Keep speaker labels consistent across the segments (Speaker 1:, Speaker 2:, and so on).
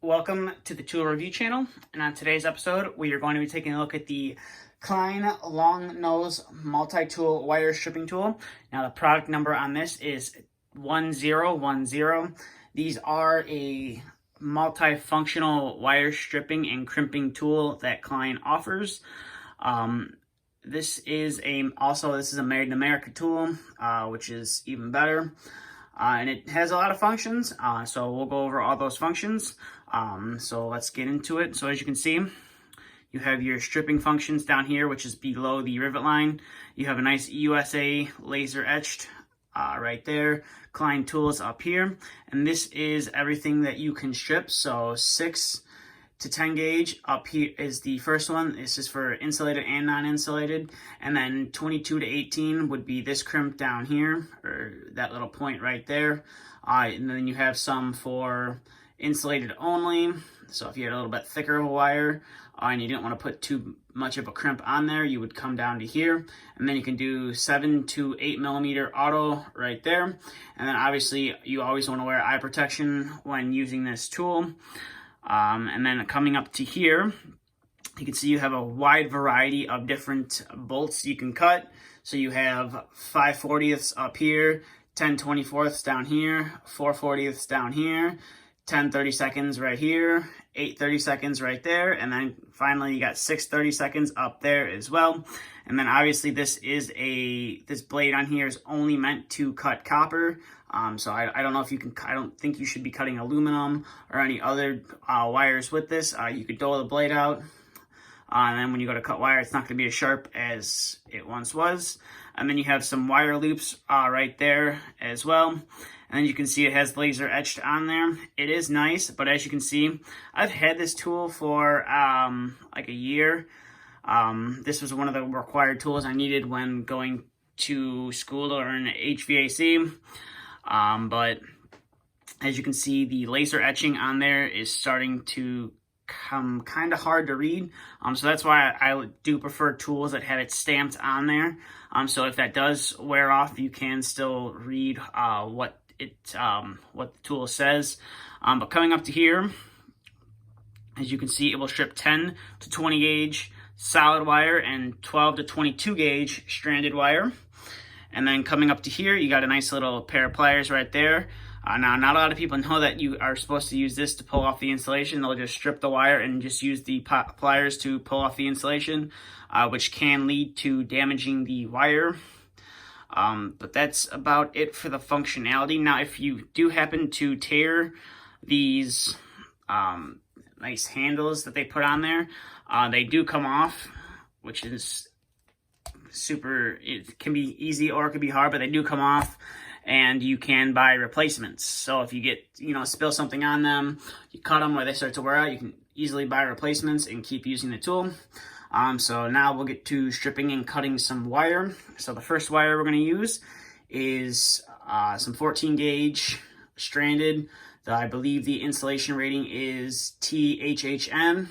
Speaker 1: Welcome to the Tool Review channel, and on today's episode we are going to be taking a look at the Klein Long Nose Multi-Tool Wire Stripping Tool. Now the product number on this is 1010. These are a multifunctional wire stripping and crimping tool that Klein offers. This is a Made in America tool, which is even better. And it has a lot of functions, so we'll go over all those functions. So let's get into it. So as you can see, you have your stripping functions down here, which is below the rivet line. You have a nice USA laser etched right there. Klein Tools up here. And this is everything that you can strip. So 6 to 10 gauge up here is the first one. This is for insulated and non-insulated. And then 22 to 18 would be this crimp down here, or that little point right there. And then you have some for insulated only. So if you had a little bit thicker of a wire and you didn't want to put too much of a crimp on there, you would come down to here. And then you can do 7 to 8 millimeter auto right there. And then obviously you always want to wear eye protection when using this tool. And then coming up to here, you can see you have a wide variety of different bolts you can cut. So you have 5/40ths up here, 10/24ths down here, 4/40ths down here, 10 30-seconds right here, 8 30-seconds right there, and then finally you got 6 30-seconds up there as well. And then obviously this blade on here is only meant to cut copper. So I don't know if you can, I don't think you should be cutting aluminum or any other wires with this. You could dole the blade out, and then when you go to cut wire, it's not going to be as sharp as it once was. And then you have some wire loops right there as well. And then you can see it has laser etched on there. It is nice, but as you can see, I've had this tool for like a year. This was one of the required tools I needed when going to school to learn HVAC. But as you can see, the laser etching on there is starting to come kind of hard to read. So that's why I do prefer tools that have it stamped on there. So if that does wear off, you can still read what the tool says. But coming up to here, as you can see, it will strip 10 to 20 gauge solid wire and 12 to 22 gauge stranded wire. And then coming up to here, you got a nice little pair of pliers right there. Now, not a lot of people know that you are supposed to use this to pull off the insulation. They'll just strip the wire and just use the pliers to pull off the insulation, which can lead to damaging the wire. But that's about it for the functionality. Now, if you do happen to tear these nice handles that they put on there, they do come off, which is super, it can be easy or it can be hard, but they do come off, and you can buy replacements. So if you get, spill something on them, you cut them where they start to wear out, you can easily buy replacements and keep using the tool. So now we'll get to stripping and cutting some wire. So the first wire we're going to use is some 14 gauge stranded. I believe the insulation rating is THHN.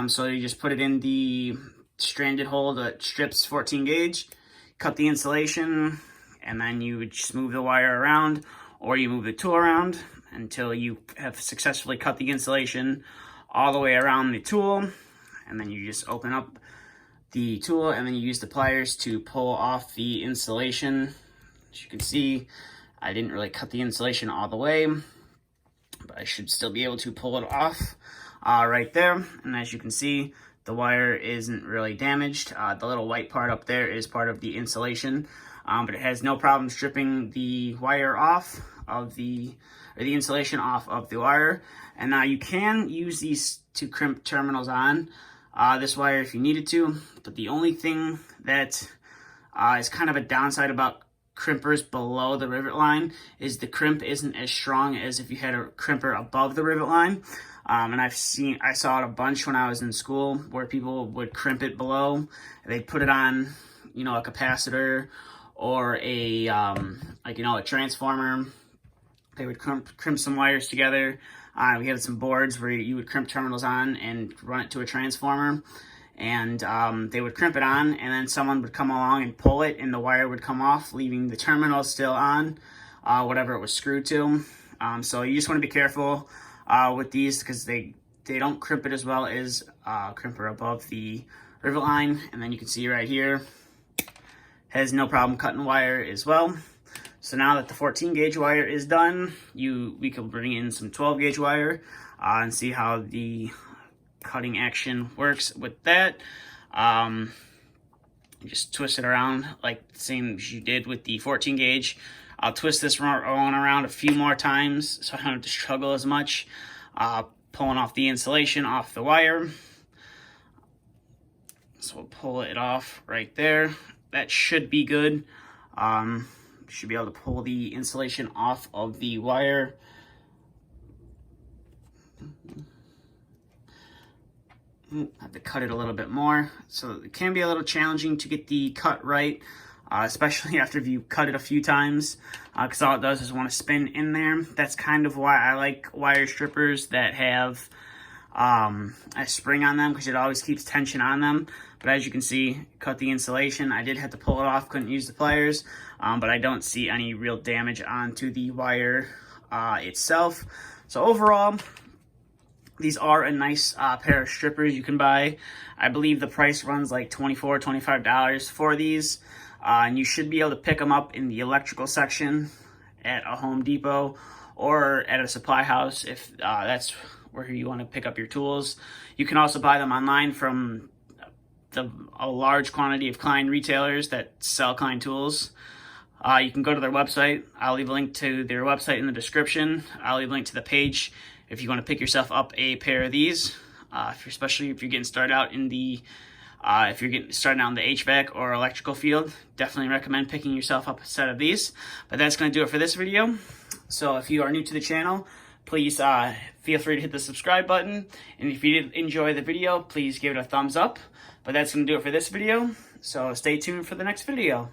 Speaker 1: So you just put it in the stranded hole that strips 14 gauge, cut the insulation, and then you would just move the wire around, or you move the tool around until you have successfully cut the insulation all the way around the tool. And then you just open up the tool, and then you use the pliers to pull off the insulation. As you can see, I didn't really cut the insulation all the way, but I should still be able to pull it off right there. And as you can see, the wire isn't really damaged. The little white part up there is part of the insulation, but it has no problem stripping the wire off of the insulation off of the wire. And now you can use these to crimp terminals on this wire if you needed to, but the only thing that is kind of a downside about crimpers below the rivet line is the crimp isn't as strong as if you had a crimper above the rivet line. And I saw it a bunch when I was in school where people would crimp it below. They'd put it on, a capacitor or a transformer. They would crimp some wires together. We had some boards where you would crimp terminals on and run it to a transformer. And they would crimp it on, and then someone would come along and pull it, and the wire would come off, leaving the terminal still on, whatever it was screwed to. So you just want to be careful with these because they don't crimp it as well as crimper above the rivet line. And then you can see right here, has no problem cutting wire as well. So now that the 14 gauge wire is done, we can bring in some 12 gauge wire and see how the cutting action works with that. Just twist it around like the same as you did with the 14 gauge. I'll twist this one around a few more times so I don't have to struggle as much pulling off the insulation off the wire. So we'll pull it off right there. That should be good. Should be able to pull the insulation off of the wire. Have to cut it a little bit more. So it can be a little challenging to get the cut right, especially after you've cut it a few times, because all it does is want to spin in there. That's kind of why I like wire strippers that have a spring on them, because it always keeps tension on them. But as you can see, cut the insulation. I did have to pull it off, couldn't use the pliers, but I don't see any real damage onto the wire itself. So overall, these are a nice pair of strippers you can buy. I believe the price runs like $24, $25 for these. And you should be able to pick them up in the electrical section at a Home Depot or at a supply house if that's where you want to pick up your tools. You can also buy them online from a large quantity of Klein retailers that sell Klein Tools. You can go to their website. I'll leave a link to their website in the description. I'll leave a link to the page if you want to pick yourself up a pair of these, especially if you're getting started out in the HVAC or electrical field. Definitely recommend picking yourself up a set of these. But that's going to do it for this video. So if you are new to the channel, please feel free to hit the subscribe button. And if you did enjoy the video, please give it a thumbs up. But that's going to do it for this video. So stay tuned for the next video.